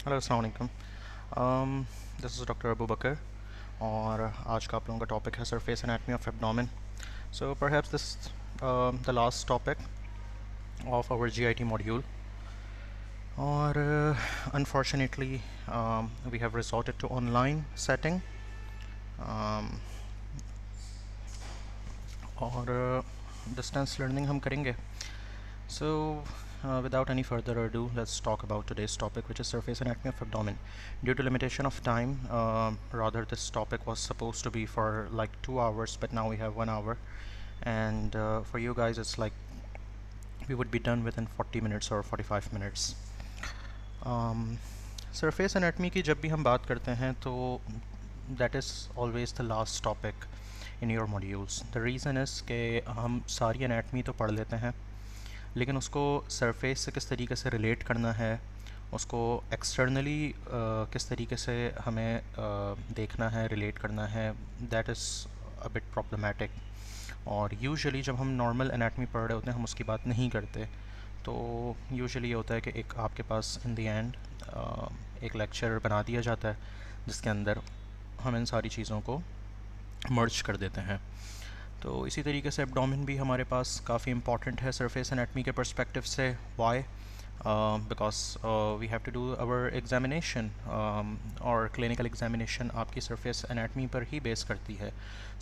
Hello अस्सलाम वालेकुम। This is doctor Abu Bakar और आज का आप लोगों का टॉपिक है surface anatomy of abdomen. So perhaps this the last topic of our GIT module और unfortunately we have resorted to online setting और डिस्टेंस लर्निंग हम करेंगे. So, without any further ado, let's talk about today's topic, which is surface anatomy of abdomen. Due to limitation of time, rather this topic was supposed to be for like 2 hours, but now we have 1 hour, and for you guys, it's like we would be done within 40 minutes or 45 minutes. Surface anatomy की जब भी हम बात करते हैं तो that is always the last topic in your modules. The reason is कि हम सारी anatomy तो पढ़ लेते हैं लेकिन उसको सरफेस से किस तरीके से रिलेट करना है, उसको एक्सटर्नली किस तरीके से हमें देखना है, रिलेट करना है, that is a bit problematic. और यूजुअली जब हम नॉर्मल एनाटमी पढ़ रहे होते हैं हम उसकी बात नहीं करते. तो यूजुअली ये होता है कि एक आपके पास इन द एंड एक लेक्चर बना दिया जाता है जिसके अंदर हम इन सारी चीज़ों को मर्ज कर देते हैं. तो इसी तरीके से एब्डोमेन भी हमारे पास काफ़ी इंपॉर्टेंट है सरफेस एनाटमी के पर्सपेक्टिव से. Why? Because we have to do our examination और क्लिनिकल एग्जामिनेशन आपकी सरफेस एनाटमी पर ही बेस करती है.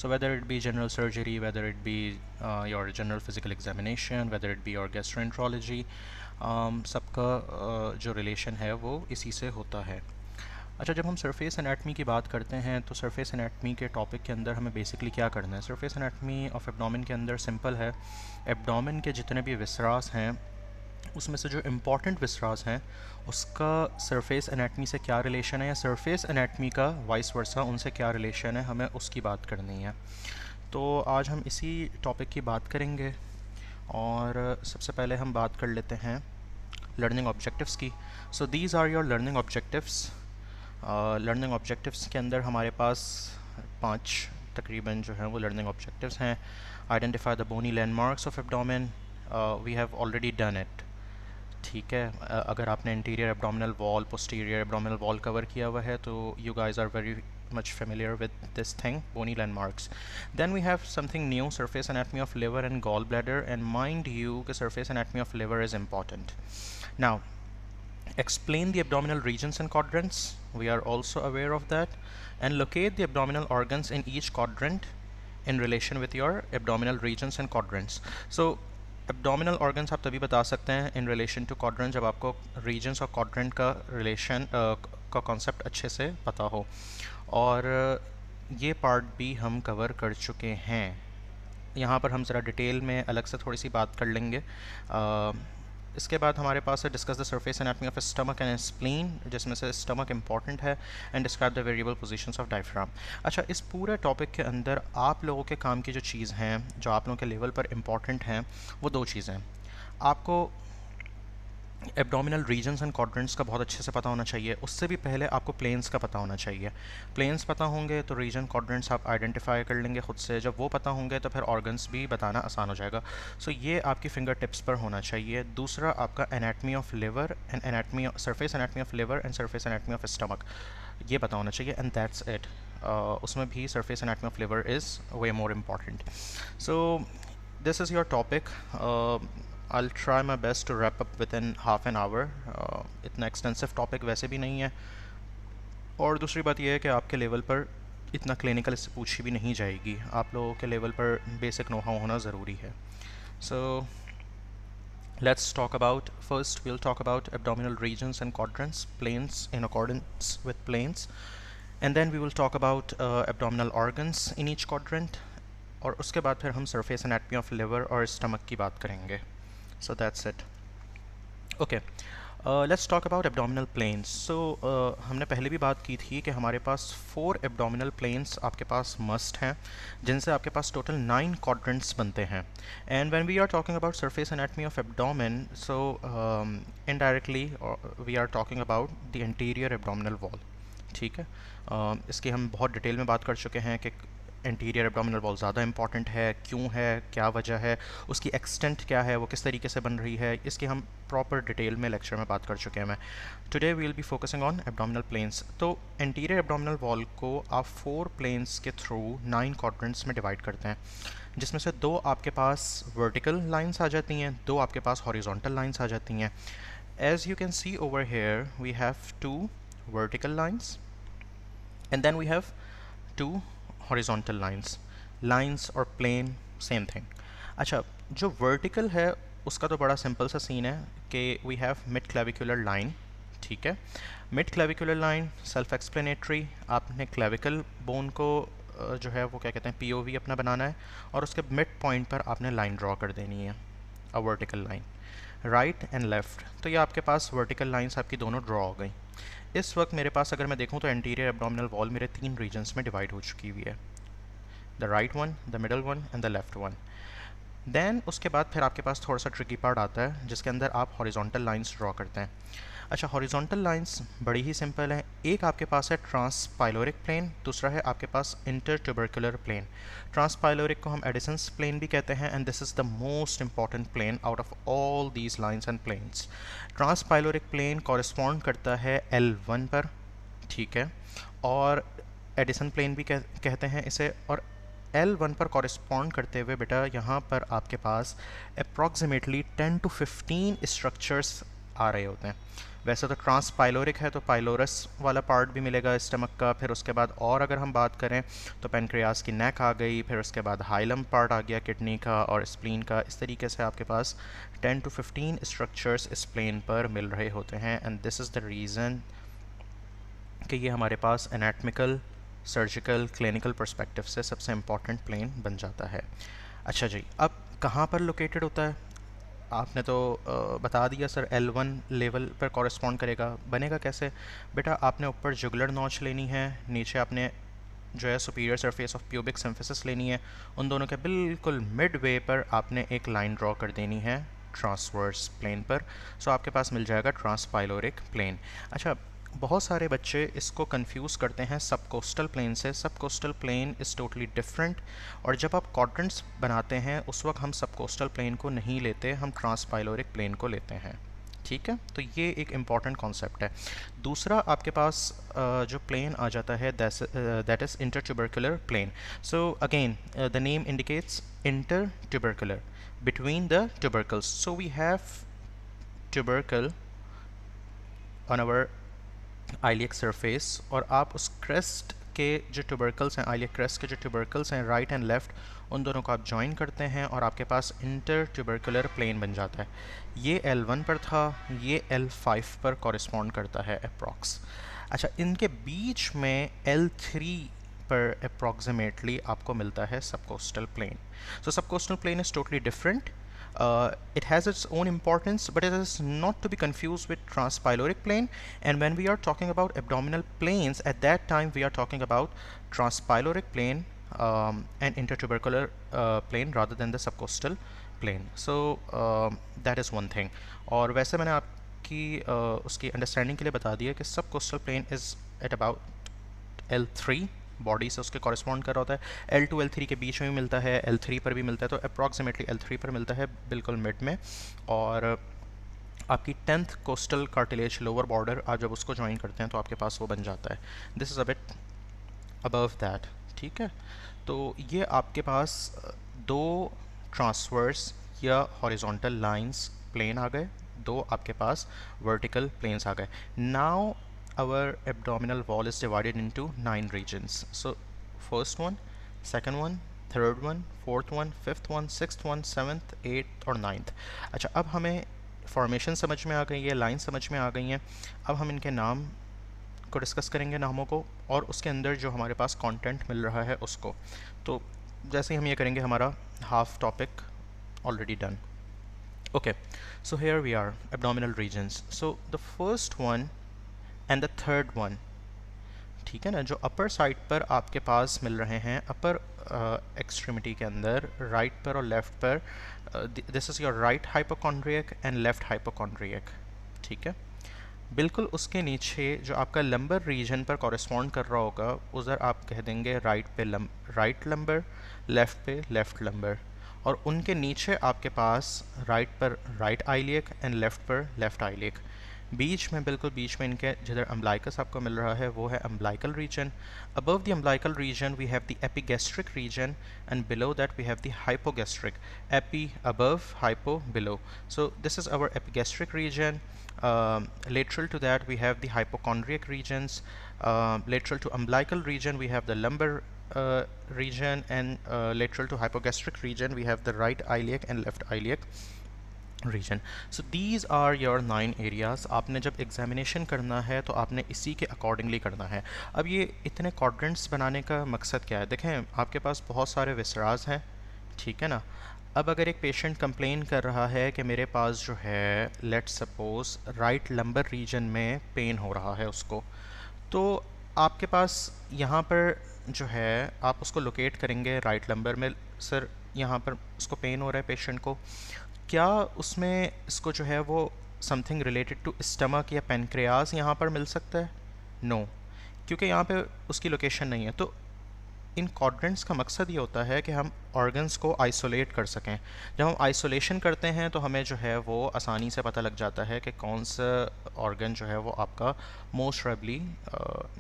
So whether it be general surgery, whether it be your general physical examination, whether it be your gastroenterology, सबका जो relation है वो इसी से होता है. अच्छा, जब हम सरफेस एनाटमी की बात करते हैं तो सरफेस एनाटमी के टॉपिक के अंदर हमें बेसिकली क्या करना है. सरफेस एनाटमी ऑफ एब्डोमेन के अंदर सिंपल है. एब्डोमेन के जितने भी विसरास हैं उसमें से जो इम्पॉर्टेंट विसरास हैं उसका सरफेस एनाटमी से क्या रिलेशन है, या सरफेस एनाटमी का वाइस वर्सा उनसे क्या रिलेशन है, हमें उसकी बात करनी है. तो आज हम इसी टॉपिक की बात करेंगे और सबसे पहले हम बात कर लेते हैं लर्निंग ऑब्जेक्टिव्स की. So these are your learning objectives. Learning objectives के अंदर हमारे पास 5 तकरीबन जो हैं वो लर्निंग ऑब्जेक्टिव्स हैं. Identify the bony landmarks of abdomen. We have already done it. ठीक है, अगर आपने interior abdominal wall, posterior abdominal wall cover किया हुआ है तो you guys are very much familiar with this thing, bony landmarks. Then we have something new, surface anatomy of liver and gallbladder, and mind you the surface anatomy of liver is important. Now explain the abdominal regions and quadrants, we are also aware of that, and locate the abdominal organs in each quadrant in relation with your abdominal regions and quadrants. So abdominal organs आप तभी बता सकते हैं in relation to quadrant जब आपको regions और quadrant का relation का concept अच्छे से पता हो. और ये पार्ट भी हम कवर कर चुके हैं. यहाँ पर हम ज़रा डिटेल में अलग से थोड़ी सी बात कर लेंगे. इसके बाद हमारे पास है discuss the surface anatomy of stomach and spleen, जिसमें से स्टमक इंपॉर्टेंट है, and describe the variable positions of diaphragm. अच्छा, इस पूरे टॉपिक के अंदर आप लोगों के काम की जो चीज़ हैं जो आप लोगों के लेवल पर इंपॉर्टेंट हैं वो 2 चीज़ें. आपको एब्डोमिनल रीजन्स एंड क्वाड्रेंट्स का बहुत अच्छे से पता होना चाहिए. उससे भी पहले आपको प्लेन्स का पता होना चाहिए. प्लेन्स पता होंगे तो रीजन क्वाड्रेंट्स आप आइडेंटिफाई कर लेंगे खुद से. जब वो पता होंगे तो फिर ऑर्गन्स भी बताना आसान हो जाएगा. सो ये आपकी फिंगर टिप्स पर होना चाहिए. दूसरा आपका anatomy of liver and anatomy, surface anatomy of liver and surface anatomy of stomach, ये पता होना चाहिए, एंड दैट्स इट. उसमें भी surface anatomy of liver is way more important. So this is your topic. I'll try my best to wrap up within half an hour. इतना extensive topic वैसे भी नहीं है, और दूसरी बात यह है कि आपके लेवल पर इतना क्लिनिकल इससे पूछी भी नहीं जाएगी. आप लोगों के लेवल पर बेसिक नो-हाउ होना ज़रूरी है. सो let's talk about, first we'll talk about abdominal regions and quadrants, planes in accordance with planes, and then we will talk about abdominal organs in each quadrant, और उसके बाद फिर हम सरफेस एनाटमी ऑफ लिवर और stomach की बात करेंगे. So that's it. Okay, let's talk about abdominal planes. So हमने पहले भी बात की थी कि हमारे पास 4 abdominal planes आपके पास must हैं, जिनसे आपके पास total 9 quadrants बनते हैं. And when we are talking about surface anatomy of abdomen, so indirectly we are talking about the anterior abdominal wall. ठीक है, इसकी हम बहुत डिटेल में बात कर चुके हैं कि इंटीरियर एब्डोमिनल वॉल ज़्यादा इंपॉर्टेंट है, क्यों है, क्या वजह है, उसकी एक्सटेंट क्या है, वो किस तरीके से बन रही है, इसकी हम प्रॉपर डिटेल में लेक्चर में बात कर चुके हैं। मैं today we will be focusing on abdominal planes. तो इंटीरियर एब्डोमिनल वॉल को आप 4 प्लेन्स के थ्रू 9 क्वाड्रेंट्स में डिवाइड करते हैं, जिसमें से 2 आपके पास वर्टिकल लाइंस आ जाती हैं, 2 आपके पास हॉरिजॉन्टल लाइंस आ जाती हैं। As you can see over here, we have 2 vertical lines and then we have 2 horizontal lines. Lines और plane same thing. अच्छा, जो vertical है उसका तो बड़ा सिंपल सा सीन है कि we have mid clavicular line, ठीक है। mid clavicular line self explanatory, आपने clavicle bone को जो है वो क्या कहते हैं POV अपना बनाना है और उसके मिड पॉइंट पर आपने लाइन ड्रॉ कर देनी है, a vertical line, right and left. तो ये आपके पास वर्टिकल लाइंस आपकी दोनों ड्रॉ हो गई। इस वक्त मेरे पास अगर मैं देखूं तो इंटीरियर एब्डोमिनल वॉल मेरे 3 रीजन्स में डिवाइड हो चुकी हुई है, the right one, the middle one and the left one. Then उसके बाद फिर आपके पास थोड़ा सा ट्रिकी पार्ट आता है जिसके अंदर आप हॉरिजॉन्टल लाइंस ड्रॉ करते हैं। अच्छा, हॉरिजॉन्टल लाइंस बड़ी ही सिंपल है। एक आपके पास है ट्रांसपाइलोरिक प्लेन, दूसरा है आपके पास इंटर ट्यूबरकुलर प्लेन। ट्रांसपाइलोरिक को हम एडिसंस प्लेन भी कहते हैं and this is the most important plane out of all these lines and planes. Transpyloric plane correspond करता है L1 पर, ठीक है, और एडिसन प्लेन भी कहते हैं इसे। और L1 पर कॉरेस्पॉन्ड करते हुए बेटा यहाँ पर आपके पास अप्रॉक्सीमेटली 10 to 15 स्ट्रक्चर्स आ रहे होते हैं। वैसे तो ट्रांसपाइलोरिक है तो पाइलोरस वाला पार्ट भी मिलेगा स्टमक का, फिर उसके बाद और अगर हम बात करें तो पेनक्रियास की नेक आ गई, फिर उसके बाद हाइलम पार्ट आ गया किडनी का और स्प्लीन का। इस तरीके से आपके पास 10 to 15 स्ट्रक्चर्स इस प्लेन पर मिल रहे होते हैं and this is the reason कि ये हमारे पास एनाटमिकल, सर्जिकल, क्लिनिकल पर्सपेक्टिव से सबसे इम्पॉर्टेंट प्लेन बन जाता है। अच्छा जी, अब कहाँ पर लोकेटेड होता है? आपने तो बता दिया सर L1 लेवल पर कॉरेस्पॉन्ड करेगा। बनेगा कैसे? बेटा आपने ऊपर जुगलर नॉच लेनी है, नीचे आपने जो है superior surface of pubic symphysis लेनी है, उन दोनों के बिल्कुल मिड वे पर आपने एक लाइन ड्रॉ कर देनी है ट्रांसवर्स प्लेन पर। सो आपके पास मिल जाएगा ट्रांसपाइलोरिक प्लेन। अच्छा, बहुत सारे बच्चे इसको कंफ्यूज करते हैं सबकोस्टल प्लेन से। Subcostal plane is totally different, और जब आप क्वाड्रेंट्स बनाते हैं उस वक्त हम सबकोस्टल प्लेन को नहीं लेते, हम ट्रांसपाइलोरिक प्लेन को लेते हैं, ठीक है। तो ये एक इम्पॉर्टेंट कॉन्सेप्ट है। दूसरा आपके पास जो प्लेन आ जाता है that is inter tubercular plane. So again the name indicates intertubercular, between the tubercles. So we have tubercle on our iliac surface, और आप उस क्रेस्ट के जो ट्यूबरकल्स हैं, आइलियक क्रेस्ट के जो ट्यूबरकल्स हैं राइट एंड लेफ्ट, उन दोनों को आप ज्वाइन करते हैं और आपके पास इंटर ट्यूबरकुलर प्लेन बन जाता है। ये L1 पर था, ये L5 पर कॉरेस्पॉन्ड करता है अप्रॉक्स। अच्छा, इनके बीच में L3 पर अप्रॉक्सीमेटली आपको मिलता है subcostal plane. So subcostal plane is totally different. It has its own importance, but it is not to be confused with transpyloric plane. And when we are talking about abdominal planes, at that time we are talking about transpyloric plane and intertubercular plane rather than the subcostal plane. So that is one thing. और वैसे मैंने आपकी उसकी understanding के लिए बता दिया कि subcostal plane is at about L3, body से उसके कॉरेस्पॉन्ड कर रहा होता है। L2 L3 के बीच में भी मिलता है, L3 पर भी मिलता है, तो अप्रॉक्सीमेटली L3 पर मिलता है बिल्कुल मिड में। और आपकी 10th costal cartilage lower border आप जब उसको ज्वाइन करते हैं तो आपके पास वो बन जाता है, this is a bit above that, ठीक है। तो ये आपके पास दो ट्रांसवर्स या हॉरिजॉन्टल लाइंस प्लेन आ गए, दो आपके पास वर्टिकल प्लेन्स आ गए। Now our abdominal wall is divided into 9 regions. So first one, second one, third one, fourth one, fifth one, sixth one, seventh, eighth और ninth. अच्छा, अब हमें फॉर्मेशन समझ में आ गई है, लाइन समझ में आ गई हैं। अब हम इनके नाम को डिस्कस करेंगे, नामों को, और उसके अंदर जो हमारे पास कंटेंट मिल रहा है उसको। तो जैसे ही हम ये करेंगे हमारा half topic already done. Okay, so here we are, abdominal regions. So the first one and the third one, ठीक है ना, जो अपर साइड पर आपके पास मिल रहे हैं, अपर एक्सट्रीमिटी के अंदर राइट पर और लेफ्ट पर, this is your right hypochondriac and left hypochondriac, ठीक है। बिल्कुल उसके नीचे जो आपका लंबर रीजन पर कॉरेस्पॉन्ड कर रहा होगा उधर आप कह देंगे राइट पे राइट लंबर, लेफ़्ट पे लेफ़्ट लंबर, और उनके नीचे आपके पास राइट पर राइट आइलियक एंड लेफ़्ट पर लेफ़्ट आइलियक। बीच में, बिल्कुल बीच में इनके जिधर अम्बलाइकस आपको मिल रहा है वो है umbilical region. Above the umbilical region we have the epigastric region and below that we have the hypogastric. Epi above, hypo below. So this is our epigastric region. Lateral to that we have the hypochondriac regions. Lateral to umbilical region we have the lumbar region, and lateral to hypogastric region we have the right iliac and left iliac region. So these are your 9 areas. आपने जब examination करना है तो आपने इसी के accordingly करना है। अब ये इतने क्वाड्रेंट्स बनाने का मकसद क्या है? देखें, आपके पास बहुत सारे विसराज हैं, ठीक है ना। अब अगर एक पेशेंट कंप्लेन कर रहा है कि मेरे पास जो है let suppose right lumbar region में पेन हो रहा है उसको, तो आपके पास यहाँ पर जो है आप उसको लोकेट करेंगे राइट लंबर में। सर यहाँ पर उसको पेन हो रहा है पेशेंट को, क्या उसमें इसको जो है वो समथिंग रिलेटेड टू स्टमक या पेनक्रियाज यहाँ पर मिल सकता है? नो, क्योंकि यहाँ पे उसकी लोकेशन नहीं है। तो इन क्वाड्रेंट्स का मकसद ये होता है कि हम ऑर्गन्स को आइसोलेट कर सकें। जब हम आइसोलेशन करते हैं तो हमें जो है वो आसानी से पता लग जाता है कि कौन सा ऑर्गन जो है वो आपका मोस्ट प्रोबेबली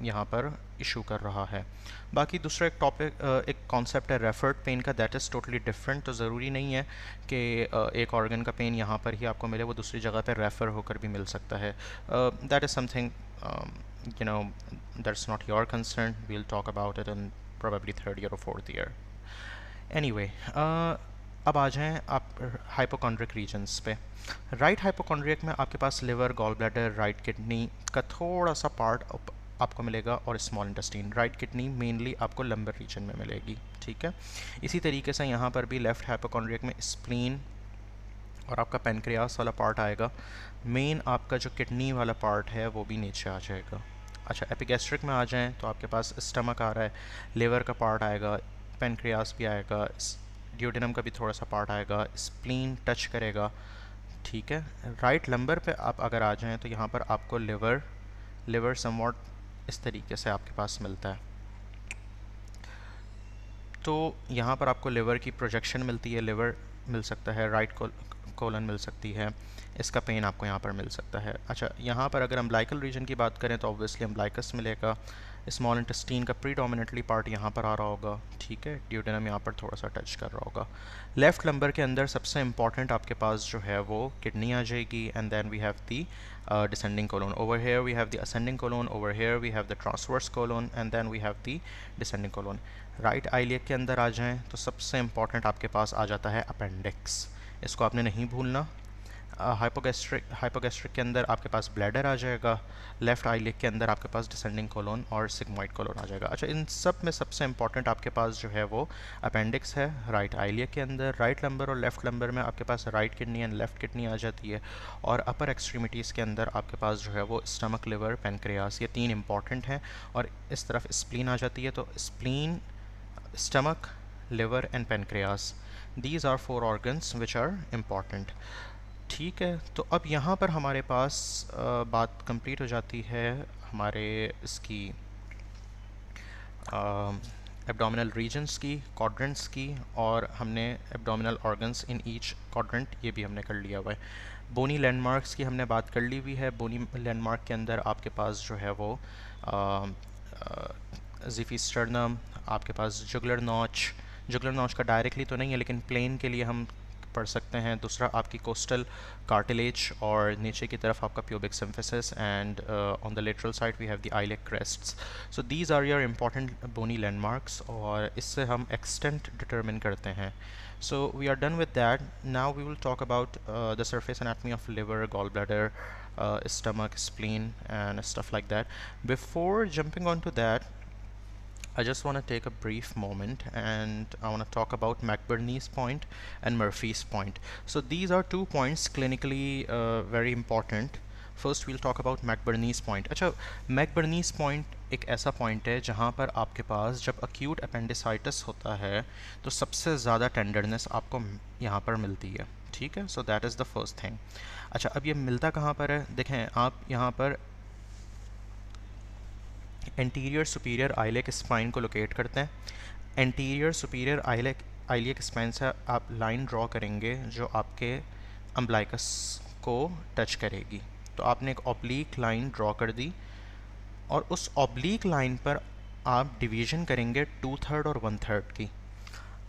यहाँ पर इशू कर रहा है। बाकी दूसरा एक टॉपिक, एक कॉन्सेप्ट है रेफर्ड पेन का, दैट इज़ टोटली डिफरेंट। तो ज़रूरी नहीं है कि एक ऑर्गन का पेन यहाँ पर ही आपको मिले, वो दूसरी जगह पर रेफ़र होकर भी मिल सकता है। That is something you know that's not your concern. We'll talk about it in probably third year or fourth year. Anyway, अब आ जाएं आप हाइपोकॉन्ड्रिक रीजन्स पे। राइट हाइपोकॉन्ड्रियक में आपके पास liver, gall bladder, right kidney का थोड़ा सा पार्ट आपको मिलेगा, और small intestine. Right kidney mainly आपको लंबर रीजन में मिलेगी, ठीक है। इसी तरीके से यहाँ पर भी लेफ्ट हाइपोकॉन्ड्रियक में स्प्लीन और आपका पेनक्रियास वाला पार्ट आएगा। मेन आपका जो किडनी वाला पार्ट है वो भी नीचे आ जाएगा। अच्छा, एपिगैस्ट्रिक में आ जाएं तो आपके पास स्टमक आ रहा है, लिवर का पार्ट आएगा, पेनक्रियास भी आएगा, ड्यूडेनम का भी थोड़ा सा पार्ट आएगा, स्प्लीन टच करेगा, ठीक है। राइट लंबर पे आप अगर आ जाएं तो यहाँ पर आपको लिवर समवॉट इस तरीके से आपके पास मिलता है। तो यहाँ पर आपको लिवर की प्रोजेक्शन मिलती है, लिवर मिल सकता है, राइट कोलन मिल सकती है, इसका पेन आपको यहाँ पर मिल सकता है। अच्छा, यहाँ पर अगर अम्बलाइकल रीजन की बात करें तो ऑब्वियसली अम्बलाइकस मिलेगा, स्मॉल इंटेस्टीन का प्रीडोमिनेटली पार्ट यहाँ पर आ रहा होगा, ठीक है। ड्यूडेनम यहाँ पर थोड़ा सा टच कर रहा होगा। लेफ़्ट लंबर के अंदर सबसे इंपॉर्टेंट आपके पास जो है वो किडनी आ जाएगी, and then we have the descending colon. Over here we have the ascending colon, over here we have the transverse colon, and then we have the descending colon. Right iliac के अंदर आ जाएं तो सबसे important आपके पास आ जाता है appendix, इसको आपने नहीं भूलना। हाइपोगैस्ट्रिक के अंदर आपके पास ब्लैडर आ जाएगा, लेफ़्ट आइलिक के अंदर आपके पास डिसेंडिंग कोलोन और सिग्मोइड कोलोन आ जाएगा। अच्छा, इन सब में सबसे इंपॉर्टेंट आपके पास जो है वो अपेंडिक्स है राइट आइलिक के अंदर। राइट लंबर और लेफ़्ट लंबर में आपके पास right kidney and left kidney आ जाती है, और अपर एक्सट्रीमिटीज़ के अंदर आपके पास जो है वो स्टमक, लिवर, पेनक्रियास, ये 3 इंपॉर्टेंट हैं, और इस तरफ स्प्लीन आ जाती है। तो spleen, stomach, liver and pancreas, these are 4 organs which are important, ठीक है। तो अब यहाँ पर हमारे पास बात कंप्लीट हो जाती है हमारे इसकी एब्डोमिनल रीजन्स की, क्वाड्रेंट्स की, और हमने abdominal organs in each quadrant ये भी हमने कर लिया हुआ है। बोनी लैंडमार्क्स की हमने बात कर ली हुई है। बोनी लैंडमार्क के अंदर आपके पास जो है वो ज़िफिस्टर्नम, आपके पास जुगलर नॉच का डायरेक्टली तो नहीं है लेकिन प्लेन के लिए हम पढ़ सकते हैं। दूसरा आपकी कोस्टल कार्टिलेज, और नीचे की तरफ आपका pubic symphysis, and on the lateral side we have the iliac crests. So these are your important bony landmarks, और इससे हम एक्सटेंट डिटरमिन करते हैं। So we are done with that. Now we will talk about the surface anatomy of liver, gallbladder, stomach, spleen, and stuff like that. Before jumping on to that, I just want to take a brief moment and I want to talk about McBurney's point and Murphy's point. So these are 2 points clinically very important. First we'll talk about McBurney's point. अच्छा, McBurney's point एक ऐसा point है जहाँ पर आपके पास जब acute appendicitis होता है तो सबसे ज़्यादा टेंडरनेस आपको यहाँ पर मिलती है, ठीक है, सो that is the first thing. अच्छा, अब ये मिलता कहाँ पर है? देखें आप यहाँ पर एंटीरियर सुपीरियर आइलेक स्पाइन को लोकेट करते हैं। एंटीरियर सुपीरियर आइलियक स्पाइन से आप लाइन ड्रॉ करेंगे जो आपके अम्बलाइकस को टच करेगी। तो आपने एक ऑब्लीक लाइन ड्रॉ कर दी और उस ऑब्लीक लाइन पर आप डिवीजन करेंगे 2/3 और 1/3 की।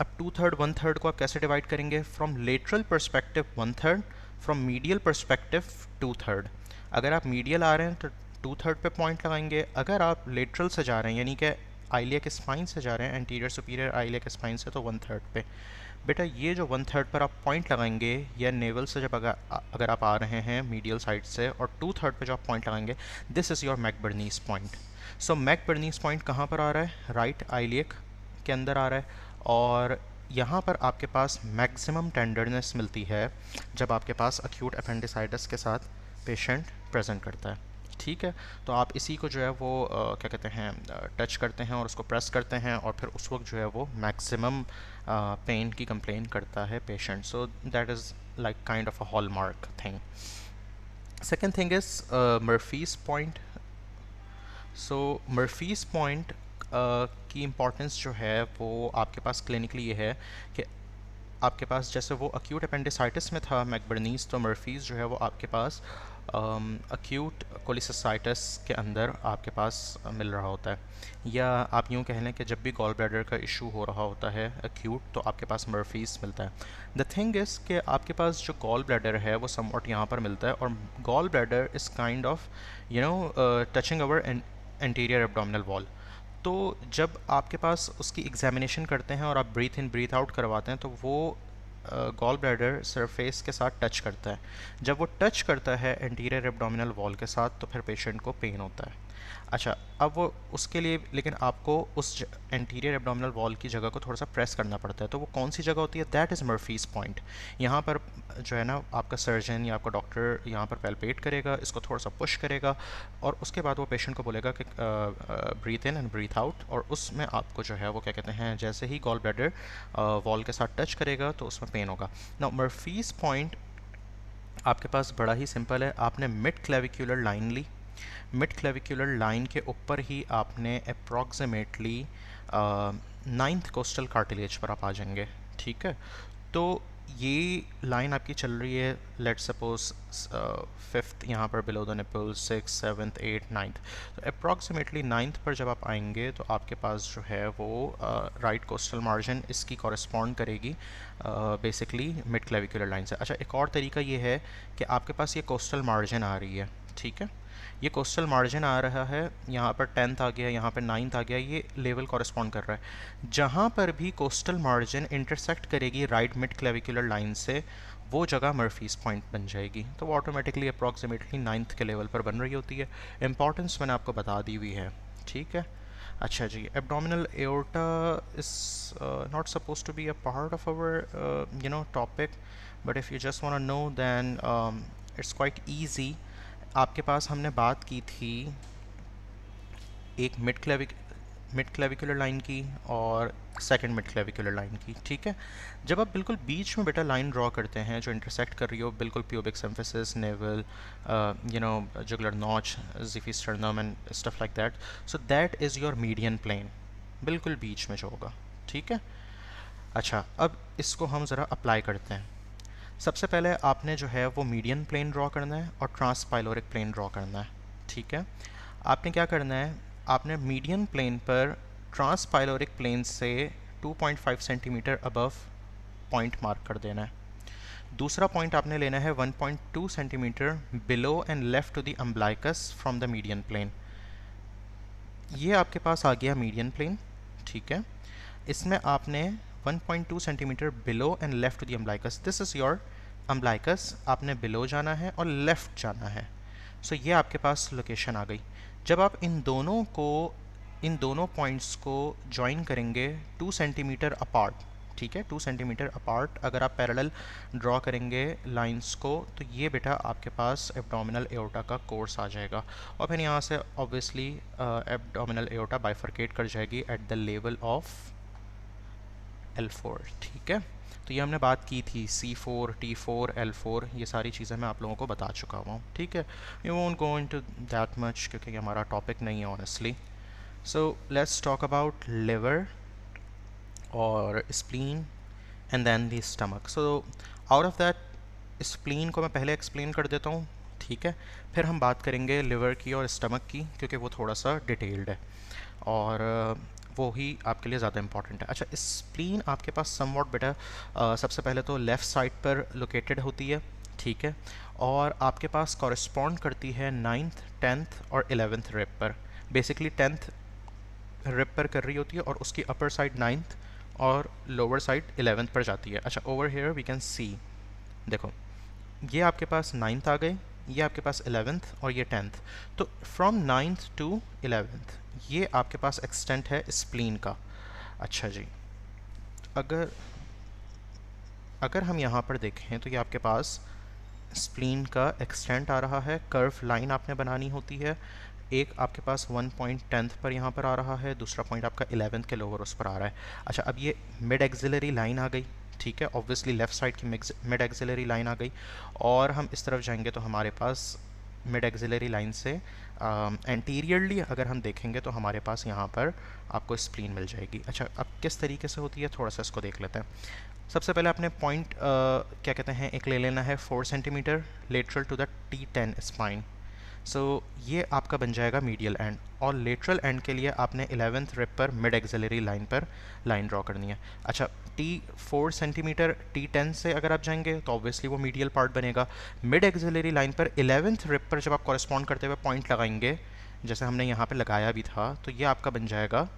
अब 2/3 1/3 को आप कैसे डिवाइड करेंगे? From lateral perspective 1/3, from medial perspective 2/3। अगर आप मीडियल आ रहे हैं तो 2/3 पे पॉइंट लगाएंगे, अगर आप लेटरल से जा रहे हैं यानी कि आइलियक स्पाइन से जा रहे हैं, एंटीरियर सुपीरियर आइलियक स्पाइन से, तो 1/3 पे। बेटा ये जो 1/3 पर आप पॉइंट लगाएंगे या नेवल से जब अगर आप आ रहे हैं मीडियल साइड से, और 2/3 पे जो आप पॉइंट लगाएंगे, this is your McBurney's point. So McBurney's point कहाँ पर आ रहा है? राइट आइलियक के अंदर आ रहा है, और यहाँ पर आपके पास मैक्सिमम टेंडरनेस मिलती है जब आपके पास अक्यूट अपेंडिसाइटिस के साथ पेशेंट प्रेजेंट करता है। ठीक है, तो आप इसी को जो है वो क्या कहते हैं, टच करते हैं और उसको प्रेस करते हैं, और फिर उस वक्त जो है वो मैक्सिमम पेन की कंप्लेन करता है patient. So that is like kind of a hallmark thing. Second thing is Murphy's point. So Murphy's point की इम्पॉर्टेंस जो है वो आपके पास क्लिनिकली ये है कि आपके पास जैसे वो अक्यूट अपेंडिसाइटिस में था मैकबर्नीस, तो मर्फीज़ जो है वो आपके पास अक्यूट कोलिसिसाइटिस के अंदर आपके पास मिल रहा होता है। या आप यूँ कह लें कि जब भी गॉल ब्लैडर का इशू हो रहा होता है अक्यूट, तो आपके पास मर्फीज़ मिलता है। द थिंग इज़ कि आपके पास जो गॉल ब्लैडर है वो समवॉट यहाँ पर मिलता है, और gall bladder is kind of touching our anterior abdominal wall. तो जब आपके पास उसकी एग्जामिनेशन करते हैं और आप ब्रीथ इन ब्रीथ आउट करवाते हैं, तो वो गॉल ब्लैडर सरफेस के साथ टच करता है। जब वो टच करता है एंटीरियर एब्डोमिनल वॉल के साथ, तो फिर पेशेंट को पेन होता है। अच्छा, अब वो उसके लिए लेकिन आपको उस एंटीरियर एब्डोमिनल वॉल की जगह को थोड़ा सा प्रेस करना पड़ता है। तो वो कौन सी जगह होती है? That is Murphy's point. यहाँ पर जो है ना आपका सर्जन या आपका डॉक्टर यहाँ पर पैल्पेट करेगा, इसको थोड़ा सा पुश करेगा, और उसके बाद वो पेशेंट को बोलेगा कि breathe in and breathe out, और उसमें आपको जो है वो क्या कहते हैं, जैसे ही गॉल ब्लैडर वॉल के साथ टच करेगा तो उसमें पेन होगा। नाउ मर्फीज़ पॉइंट आपके पास बड़ा ही सिंपल है। आपने मिड क्लेविक्युलर लाइन ली, मिड क्लेविक्युलर लाइन के ऊपर ही आपने अप्रॉक्सीमेटली 9th कोस्टल कार्टिलेज पर आप आ जाएंगे। ठीक है, तो ये लाइन आपकी चल रही है, लेट सपोज 5th यहाँ पर below the nipple, 6th 7th 8th 9th, तो अप्रॉक्सीमेटली 9th पर जब आप आएंगे तो आपके पास जो है वो राइट कोस्टल मार्जिन इसकी कॉरेस्पॉन्ड करेगी बेसिकली मिड क्लेविकुलर लाइन से। अच्छा, एक और तरीका ये है कि आपके पास ये कोस्टल मार्जिन आ रही है। ठीक है, ये कोस्टल मार्जिन आ रहा है, यहाँ पर 10th आ गया, यहाँ पर 9th आ गया, ये लेवल कॉरेस्पॉन्ड कर रहा है। जहाँ पर भी कोस्टल मार्जिन इंटरसेक्ट करेगी राइट मिड क्लेविकुलर लाइन से, वो जगह मर्फीज़ पॉइंट बन जाएगी। तो वो ऑटोमेटिकली अप्रॉक्सीमेटली 9th के लेवल पर बन रही होती है। इंपॉर्टेंस मैंने आपको बता दी हुई है। ठीक है, अच्छा जी, abdominal aorta is not suppose to be a part of our topic, but if you just want to know then it's quite easy. आपके पास हमने बात की थी एक मिड क्लेविकुलर लाइन की और सेकंड मिड क्लेविकुलर लाइन की। ठीक है, जब आप बिल्कुल बीच में बेटा लाइन ड्रॉ करते हैं जो इंटरसेक्ट कर रही हो बिल्कुल pubic symphysis, navel, jugular notch, xiphisternum and stuff like that, so that is your median plane, बिल्कुल बीच में जो होगा। ठीक है, अच्छा अब इसको हम ज़रा अप्लाई करते हैं। सबसे पहले आपने जो है वो मीडियन प्लेन ड्रॉ करना है और ट्रांसपाइलोरिक प्लेन ड्रॉ करना है। ठीक है, आपने क्या करना है, आपने मीडियन प्लेन पर ट्रांसपाइलोरिक प्लेन से 2.5 सेंटीमीटर अबव पॉइंट मार्क कर देना है। दूसरा पॉइंट आपने लेना है 1.2 centimetre below and left to the umbilicus from the median plane. ये आपके पास आ गया मीडियन प्लेन। ठीक है, इसमें आपने 1.2 centimetre below and left to the umbilicus, this is your umbilicus, आपने बिलो जाना है और लेफ़्ट जाना है। सो ये आपके पास लोकेशन आ गई। जब आप इन दोनों पॉइंट्स को ज्वाइन करेंगे 2 सेंटीमीटर अपार्ट, ठीक है, 2 सेंटीमीटर अपार्ट अगर आप पैरेलल ड्रॉ करेंगे लाइंस को, तो ये बेटा आपके पास एब्डोमिनल एओर्टा का कोर्स आ जाएगा, और फिर यहाँ से ऑब्वियसली एब्डोमिनल एओर्टा बाइफरकेट कर जाएगी at the level of L4, ठीक है। तो ये हमने बात की थी C4, T4, L4, ये सारी चीज़ें मैं आप लोगों को बता चुका हुआ हूँ, ठीक है। You won't go into that much क्योंकि ये हमारा टॉपिक नहीं है honestly. So let's talk about liver और spleen and then the stomach. So out of that spleen को मैं पहले एक्सप्लेन कर देता हूँ, ठीक है। फिर हम बात करेंगे लिवर की और स्टमक की क्योंकि वो थोड़ा सा डिटेल्ड है और वो ही आपके लिए ज़्यादा इंपॉर्टेंट है। अच्छा, स्प्लीन आपके पास समवॉट बेटा सबसे पहले तो लेफ़्ट साइड पर लोकेटेड होती है, ठीक है, और आपके पास कॉरेस्पॉन्ड करती है 9th, 10th और 11th रिब पर। बेसिकली 10th रिब पर कर रही होती है और उसकी अपर साइड 9th और लोअर साइड 11th पर जाती है। अच्छा, over here we can see, देखो ये आपके पास 9th आ गए, ये आपके पास 11th और ये 10th। तो फ्रॉम 9th टू 11th ये आपके पास एक्सटेंट है स्प्लीन का। अच्छा जी, अगर अगर हम यहाँ पर देखें तो ये आपके पास स्प्लीन का एक्सटेंट आ रहा है। कर्व लाइन आपने बनानी होती है, एक आपके पास 1 पॉइंट 10th पर यहाँ पर आ रहा है, दूसरा पॉइंट आपका 11th के लोअर उस पर आ रहा है। अच्छा, अब ये मिड एक्सिलरी लाइन आ गई, ठीक है, ऑब्वियसली लेफ़्ट साइड की मिड एक्सिलरी लाइन आ गई और हम इस तरफ जाएंगे तो हमारे पास मिड एक्सिलरी लाइन से एंटीरियरली अगर हम देखेंगे तो हमारे पास यहाँ पर आपको स्प्लीन मिल जाएगी। अच्छा, अब किस तरीके से होती है थोड़ा सा इसको देख लेते हैं। सबसे पहले आपने पॉइंट क्या कहते हैं एक ले लेना है 4 centimetre lateral to the T10 spine. So ये आपका बन जाएगा मीडियल एंड और लेटरल एंड के लिए आपने 11th रिब पर मिड एक्सिलरी लाइन पर लाइन ड्रॉ करनी है। अच्छा, T4 सेंटीमीटर T10 से अगर आप जाएंगे तो ऑब्वियसली वो मीडियल पार्ट बनेगा। मिड एक्सिलरी लाइन पर 11th रिब पर जब आप कॉरेस्पॉन्ड करते हुए पॉइंट लगाएंगे जैसे हमने यहाँ पर लगाया भी था तो ये आपका बन जाएगा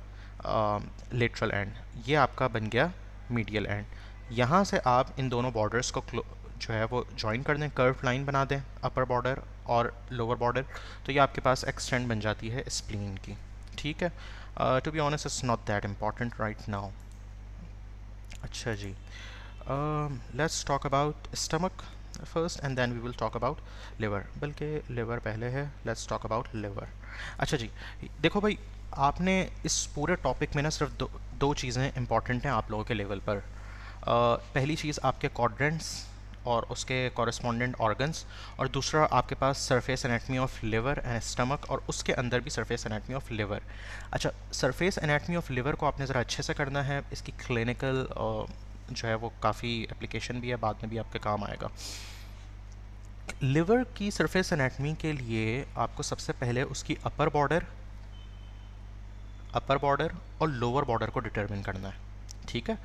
लेटरल एंड, ये आपका बन गया मीडियल एंड। यहाँ से आप इन दोनों बॉर्डर्स को जो है वो ज्वाइन कर दें, कर्व लाइन बना दें अपर बॉर्डर और लोअर बॉर्डर, तो ये आपके पास एक्सटेंड बन जाती है स्प्लीन की, ठीक है। To be honest it's not that important right now. अच्छा जी, let's talk about stomach first and then we will talk about liver, बल्कि लिवर पहले है, लेट्स टॉक अबाउट लिवर। अच्छा जी, देखो भाई, आपने इस पूरे टॉपिक में ना सिर्फ दो चीज़ें इंपॉर्टेंट हैं आप लोगों के लेवल पर। पहली चीज़ आपके क्वाड्रेंट्स और उसके कॉरेस्पॉन्डेंट ऑर्गन्स, और दूसरा आपके पास surface anatomy of liver and stomach और उसके अंदर भी सरफेस एनाटमी ऑफ लिवर। अच्छा, सरफेस एनाटमी ऑफ लिवर को आपने ज़रा अच्छे से करना है, इसकी क्लिनिकल जो है वो काफ़ी एप्लीकेशन भी है, बाद में भी आपके काम आएगा। लिवर की सरफेस एनाटमी के लिए आपको सबसे पहले उसकी अपर बॉर्डर और लोअर बॉर्डर को डिटरमिन करना है, ठीक है।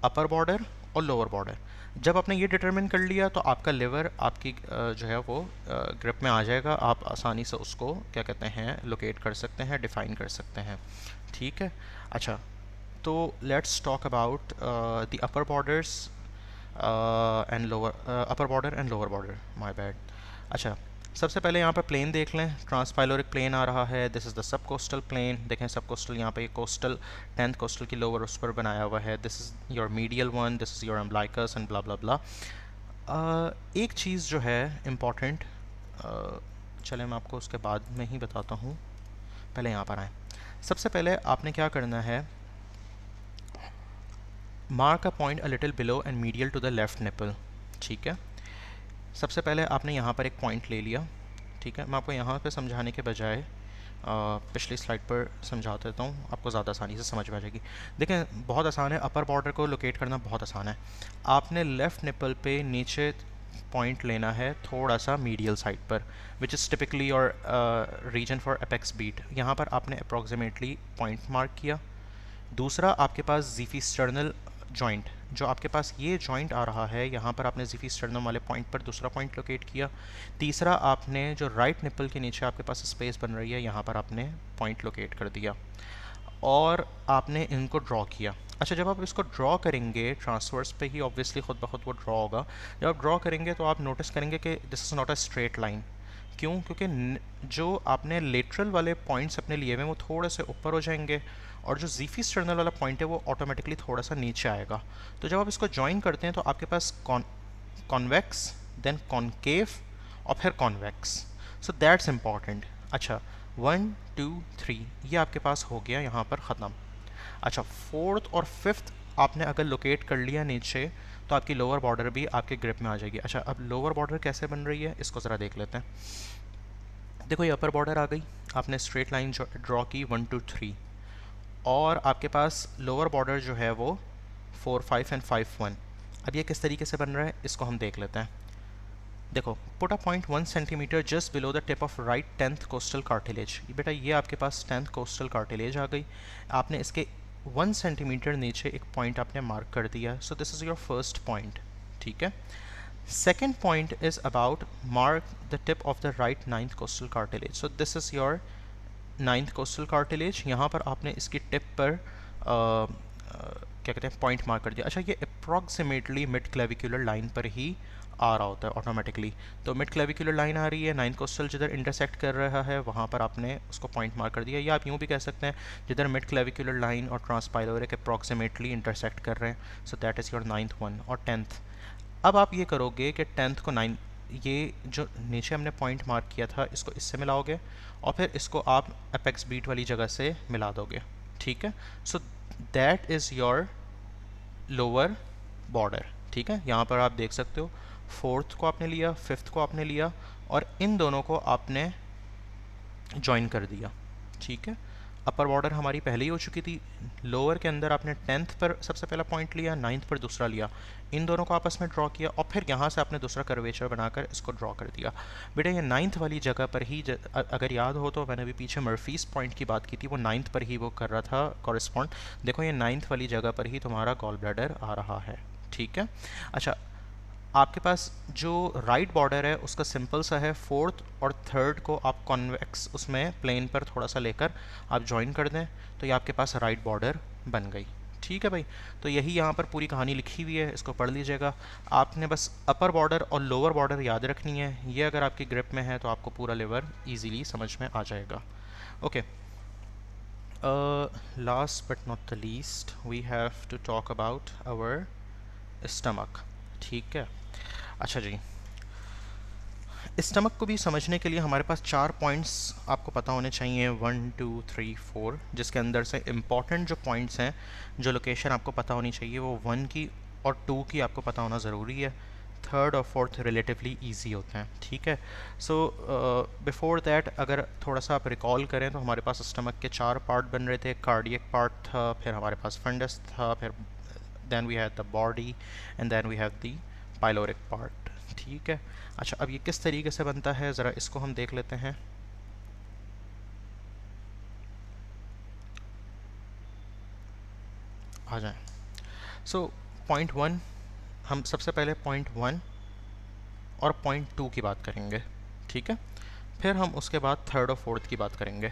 अपर बॉर्डर और लोअर बॉर्डर जब आपने ये डिटरमिन कर लिया तो आपका लिवर आपकी जो है वो ग्रिप में आ जाएगा, आप आसानी से उसको क्या कहते हैं लोकेट कर सकते हैं, डिफाइन कर सकते हैं, ठीक है। अच्छा, तो let's talk about the upper borders and lower upper border and lower border, my bad. अच्छा, सबसे पहले यहाँ पर प्लेन देख लें, ट्रांसपाइलोरिक प्लेन आ रहा है, this is the sub coastal plain. देखें सब कोस्टल यहाँ पे कोस्टल 10th कोस्टल की लोअर उस पर बनाया हुआ है, this is your medial one, this is your umbilicus and blah blah blah. एक चीज़ जो है इम्पॉर्टेंट, चले मैं आपको उसके बाद में ही बताता हूँ, पहले यहाँ पर आएँ। सबसे पहले आपने क्या करना है, mark a point a little below and medial to the left nipple, ठीक है। सबसे पहले आपने यहाँ पर एक पॉइंट ले लिया, ठीक है। मैं आपको यहाँ पे समझाने के बजाय पिछली स्लाइड पर समझा देता हूँ, आपको ज़्यादा आसानी से समझ में आ जाएगी। देखें बहुत आसान है, अपर बॉर्डर को लोकेट करना बहुत आसान है। आपने लेफ़्ट निपल पे नीचे पॉइंट लेना है थोड़ा सा मीडियल साइड पर, विच इज़ टिपिकली और रीजन फॉर एपेक्स बीट। यहाँ पर आपने अप्रॉक्सीमेटली पॉइंट मार्क किया। दूसरा आपके पास ज़ीफी स्टर्नल जॉइंट, जो आपके पास ये जॉइंट आ रहा है, यहाँ पर आपने ज़ीफी स्टर्नम वाले पॉइंट पर दूसरा पॉइंट लोकेट किया। तीसरा आपने जो राइट निपल के नीचे आपके पास स्पेस बन रही है, यहाँ पर आपने पॉइंट लोकेट कर दिया और आपने इनको ड्रॉ किया। अच्छा, जब आप इसको ड्रॉ करेंगे ट्रांसवर्स पे ही ऑब्वियसली खुद ब खुद वो ड्रॉ होगा। जब आप ड्रॉ करेंगे तो आप नोटिस करेंगे कि this is not a straight line. क्यों? क्योंकि जो आपने लेटरल वाले पॉइंट्स अपने लिए हुए वो थोड़े से ऊपर हो जाएंगे और जो ज़ीफी स्टर्नल वाला पॉइंट है वो ऑटोमेटिकली थोड़ा सा नीचे आएगा। तो जब आप इसको ज्वाइन करते हैं तो आपके पास कॉन्वेक्स, देन कॉन्केव और फिर कॉन्वेक्स। So that's important. अच्छा, 1 2 3 ये आपके पास हो गया यहाँ पर ख़त्म। अच्छा, फोर्थ और फिफ्थ आपने अगर लोकेट कर लिया नीचे तो आपकी लोअर बॉर्डर भी आपके ग्रिप में आ जाएगी। अच्छा, अब लोअर बॉर्डर कैसे बन रही है इसको ज़रा देख लेते हैं। देखो ये अपर बॉर्डर आ गई, आपने स्ट्रेट लाइन ड्रॉ की 1 2 3, और आपके पास लोअर बॉर्डर जो है वो 4 5 एंड 5 1। अब ये किस तरीके से बन रहा है इसको हम देख लेते हैं। देखो, put a point 1 centimetre just below the tip of right 10th costal cartilage. बेटा ये आपके पास 10th कोस्टल कार्टिलेज आ गई, आपने इसके 1 सेंटीमीटर नीचे एक पॉइंट आपने मार्क कर दिया। So this is your first point, ठीक है। Second point is about mark the tip of the right 9th costal cartilage. So this is your 9th costal cartilage. यहाँ पर आपने इसकी टिप पर क्या कहते हैं पॉइंट मार्क कर दिया। अच्छा, ये अप्रॉक्सीमेटली मिड क्लेविकुलर लाइन पर ही आ रहा होता है ऑटोमेटिकली। तो मिड क्लेविकुलर लाइन आ रही है, 9th कोस्टल जिधर इंटरसेक्ट कर रहा है वहाँ पर आपने उसको पॉइंट मार्क कर दिया, या आप यूँ भी कह सकते हैं जिधर मिड क्लेविकुलर लाइन और ट्रांसपाइलोरिक अप्रॉक्सीमेटली इंटरसेक्ट कर रहे हैं। सो that is your 9th one. और 10th, अब आप ये करोगे कि 10th को 9, ये जो नीचे हमने पॉइंट मार्क किया था इसको इससे मिलाओगे और फिर इसको आप अपेक्स बीट वाली जगह से मिला दोगे, ठीक है। सो that is your lower border, ठीक है। यहाँ पर आप देख सकते हो 4th को आपने लिया, 5th को आपने लिया और इन दोनों को आपने ज्वाइन कर दिया, ठीक है। अपर बॉर्डर हमारी पहले ही हो चुकी थी, लोअर के अंदर आपने 10th पर सबसे पहला पॉइंट लिया, 9th पर दूसरा लिया, इन दोनों को आपस में ड्रॉ किया और फिर यहाँ से आपने दूसरा कर्वेचर बनाकर इसको ड्रॉ कर दिया। बेटा ये 9th वाली जगह पर ही अगर याद हो तो मैंने अभी पीछे मर्फीज पॉइंट की बात की थी, वो 9th पर ही वो कर रहा था कॉरेस्पॉन्ड। देखो ये 9th वाली जगह पर ही तुम्हारा गॉल ब्लैडर आ रहा है, ठीक है। अच्छा, आपके पास जो राइट बॉर्डर है उसका सिंपल सा है, 4th और 3rd को आप कॉन्वेक्स उसमें प्लेन पर थोड़ा सा लेकर आप ज्वाइन कर दें तो ये आपके पास राइट बॉर्डर बन गई, ठीक है भाई। तो यही यहाँ पर पूरी कहानी लिखी हुई है, इसको पढ़ लीजिएगा। आपने बस अपर बॉर्डर और लोअर बॉर्डर याद रखनी है, ये अगर आपकी ग्रिप में है तो आपको पूरा लेवर ईजीली समझ में आ जाएगा। Okay, last but not the least we have to talk about our stomach, ठीक है। अच्छा जी, स्टमक को भी समझने के लिए हमारे पास 4 पॉइंट्स आपको पता होने चाहिए, 1 2 3 4, जिसके अंदर से इम्पॉर्टेंट जो पॉइंट्स हैं, जो लोकेशन आपको पता होनी चाहिए वो 1 की और 2 की आपको पता होना ज़रूरी है। 3rd और 4th रिलेटिवली ईजी होते हैं, ठीक है। सो बिफोर दैट अगर थोड़ा सा आप रिकॉल करें तो हमारे पास स्टमक के 4 पार्ट बन रहे थे। कार्डियक पार्ट था, फिर हमारे पास फंडस था, फिर then we have the body and then we have the pyloric part, ठीक है। अच्छा, अब ये किस तरीके से बनता है ज़रा इसको हम देख लेते हैं। आ जाएं। सो पॉइंट 1, हम सबसे पहले पॉइंट 1 और पॉइंट 2 की बात करेंगे, ठीक है। फिर हम उसके बाद 3rd और 4th की बात करेंगे।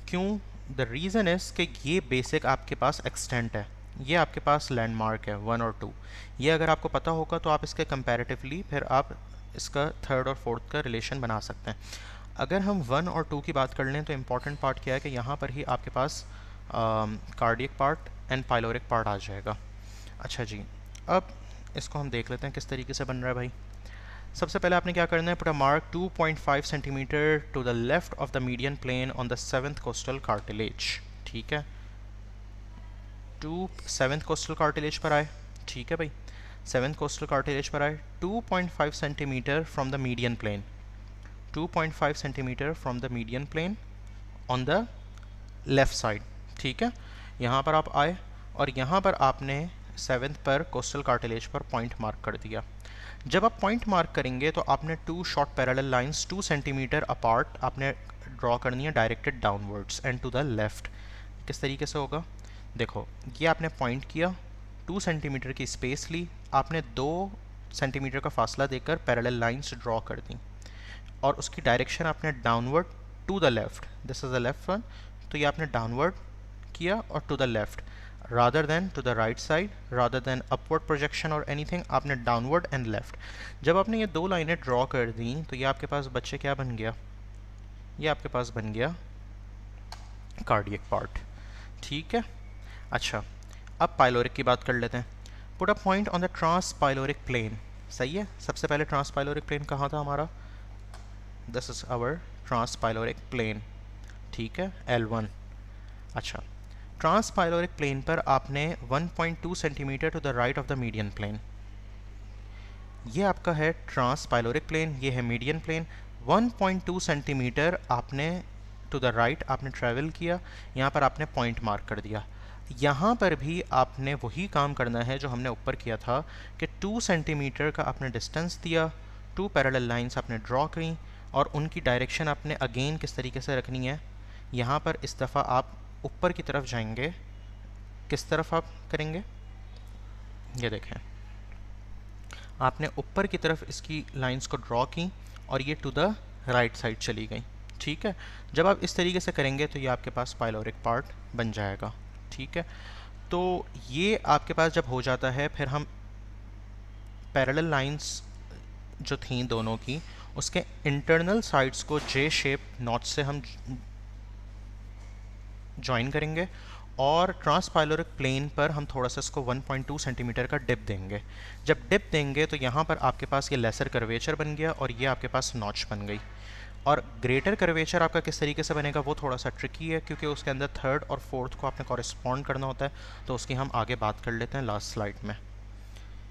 क्यों? द रीज़न इज़ कि ये बेसिक आपके पास एक्सटेंट है, ये आपके पास लैंडमार्क है 1 और 2। ये अगर आपको पता होगा तो आप इसके कंपैरेटिवली फिर आप इसका 3rd और 4th का रिलेशन बना सकते हैं। अगर हम 1 और 2 की बात कर लें तो इम्पॉर्टेंट पार्ट क्या है कि यहाँ पर ही आपके पास cardiac part and pyloric part आ जाएगा। अच्छा जी, अब इसको हम देख लेते हैं किस तरीके से बन रहा है भाई। सबसे पहले आपने क्या करना है, put a mark 2.5 centimetre to the left of the median plane on the 7th costal cartilage, ठीक है। 7th कोस्टल कार्टिलेज पर आए, ठीक है भाई। 7th कोस्टल कार्टिलेज पर आए, 2.5 centimetre from the median plane, 2.5 centimetre from the median plane on the left side, ठीक है। यहाँ पर आप आए और यहाँ पर आपने 7th पर कोस्टल कार्टिलेज पर पॉइंट मार्क कर दिया। जब आप पॉइंट मार्क करेंगे तो आपने 2 short parallel lines 2 centimetre apart आपने ड्रॉ करनी है, directed downwards and to the left. किस तरीके से होगा, देखो ये आपने पॉइंट किया, 2 सेंटीमीटर की स्पेस ली, आपने 2 सेंटीमीटर का फासला देकर पैरेलल लाइंस ड्रॉ कर दी और उसकी डायरेक्शन आपने downward to the left, this is the left one. तो ये आपने डाउनवर्ड किया और to the left rather than to the right side, rather than upward projection or anything, आपने downward and left। जब आपने ये 2 लाइनें ड्रॉ कर दी तो ये आपके पास बच्चे क्या बन गया, ये आपके पास बन गया कार्डियक पार्ट, ठीक है। अच्छा, अब पाइलोरिक की बात कर लेते हैं। Put a point on the transpyloric plane, सही है। सबसे पहले ट्रांस पाइलोरिक प्लेन कहाँ था हमारा, this is our transpyloric plane, ठीक है, L1। अच्छा, ट्रांसपाइलोरिक प्लेन पर आपने 1.2 centimetre to the right of the median plane, ये आपका है ट्रांसपाइलोरिक प्लेन, ये है मीडियन प्लेन। 1.2 सेंटीमीटर आपने टू द राइट आपने ट्रैवल किया, यहाँ पर आपने पॉइंट मार्क कर दिया। यहाँ पर भी आपने वही काम करना है जो हमने ऊपर किया था कि 2 सेंटीमीटर का आपने डिस्टेंस दिया, 2 पैरेलल लाइंस आपने ड्रॉ करी और उनकी डायरेक्शन आपने अगेन किस तरीके से रखनी है। यहाँ पर इस दफ़ा आप ऊपर की तरफ जाएंगे, किस तरफ आप करेंगे, ये देखें, आपने ऊपर की तरफ इसकी लाइंस को ड्रॉ की और ये टू द राइट साइड चली गई। ठीक है, जब आप इस तरीके से करेंगे तो ये आपके पास पाइलोरिक पार्ट बन जाएगा। ठीक है, तो ये आपके पास जब हो जाता है, फिर हम पैरेलल लाइंस जो थी दोनों की, उसके इंटरनल साइड्स को जे शेप नॉट से हम ज्वाइन करेंगे और ट्रांसपाइलोरिक प्लेन पर हम थोड़ा सा इसको 1.2 सेंटीमीटर का डिप देंगे। जब डिप देंगे तो यहाँ पर आपके पास ये लेसर कर्वेचर बन गया और ये आपके पास नॉच बन गई। और ग्रेटर कर्वेचर आपका किस तरीके से बनेगा वो थोड़ा सा ट्रिकी है, क्योंकि उसके अंदर थर्ड और फोर्थ को आपने कॉरेस्पॉन्ड करना होता है, तो उसकी हम आगे बात कर लेते हैं लास्ट स्लाइड में।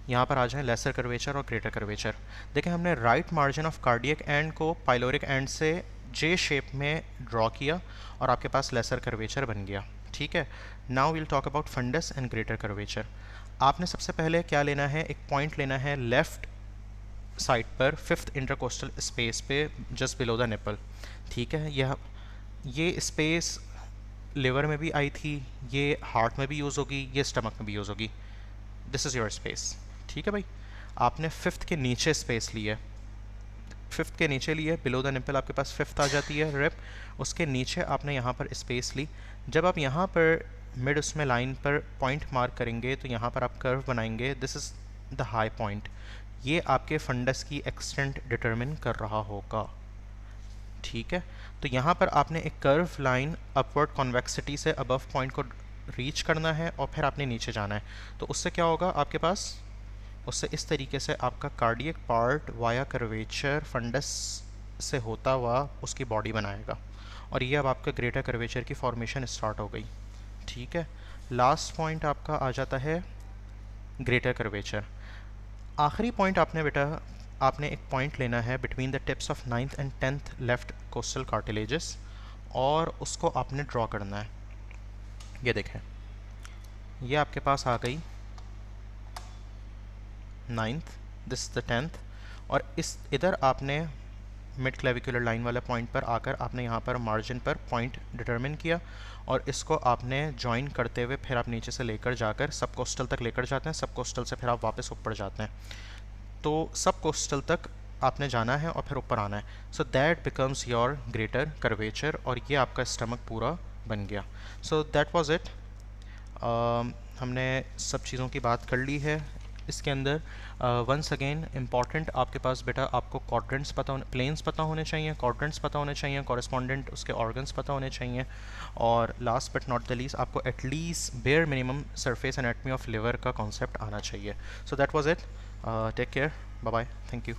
यहाँ पर आ जाए लेसर कर्वेचर और ग्रेटर कर्वेचर। देखें, हमने right margin of cardiac and को पाइलोरिक एंड से जे शेप में ड्रॉ किया और आपके पास लेसर कर्वेचर बन गया। ठीक है, now will talk about fundus and greater curvature. आपने सबसे पहले क्या लेना है, एक पॉइंट लेना है लेफ्ट साइड पर 5th इंटरकोस्टल स्पेस पे जस्ट बिलो द निपल। ठीक है, ये स्पेस लिवर में भी आई थी, ये हार्ट में भी यूज़ होगी, ये स्टमक में भी यूज़ होगी। This is your space. ठीक है भाई, आपने 5th के नीचे स्पेस ली है, 5th के नीचे ली है, बिलो द निपल आपके पास 5th आ जाती है रिप, उसके नीचे आपने यहाँ पर स्पेस ली। जब आप यहाँ पर मिड उसमें लाइन पर पॉइंट मार्क करेंगे तो यहाँ पर आप कर्व बनाएंगे, this is the high point, ये आपके फंडस की एक्सटेंट डिटरमिन कर रहा होगा। ठीक है, तो यहाँ पर आपने एक कर्व लाइन अपवर्ड कॉन्वेक्सिटी से अबव पॉइंट को रीच करना है और फिर आपने नीचे जाना है। तो उससे क्या होगा आपके पास, उससे इस तरीके से आपका cardiac part via curvature fundus से होता हुआ उसकी बॉडी बनाएगा और ये अब आपका ग्रेटर कर्वेचर की फॉर्मेशन स्टार्ट हो गई। ठीक है, लास्ट पॉइंट आपका आ जाता है ग्रेटर कर्वेचर। आखिरी पॉइंट आपने बेटा, आपने एक पॉइंट लेना है between the tips of 9th and 10th left costal cartilages और उसको आपने ड्रॉ करना है। ये देखें, ये आपके पास आ गई 9th, दिस द 10th, और इस इधर आपने मिड क्लेविकुलर लाइन वाला पॉइंट पर आकर आपने यहाँ पर मार्जिन पर पॉइंट डिटरमिन किया और इसको आपने ज्वाइन करते हुए फिर आप नीचे से लेकर जाकर सब कोस्टल तक लेकर जाते हैं, सब कोस्टल से फिर आप वापस ऊपर जाते हैं, तो सब कोस्टल तक आपने जाना है और फिर ऊपर आना है। So that becomes your greater curvature और ये आपका स्टमक पूरा बन गया। सो दैट वाज इट। हमने सब चीज़ों की बात कर ली है इसके अंदर। वंस अगेन इम्पॉर्टेंट आपके पास बेटा, आपको क्वाड्रेंट्स पता होने, प्लेन्स पता होने चाहिए, क्वाड्रेंट्स पता होने चाहिए, कॉरेस्पॉन्डेंट उसके ऑर्गन्स पता होने चाहिए, और last but not the least आपको at least bare minimum surface anatomy of liver का कॉन्सेप्ट आना चाहिए। So that was it. Take care, bye bye, thank you.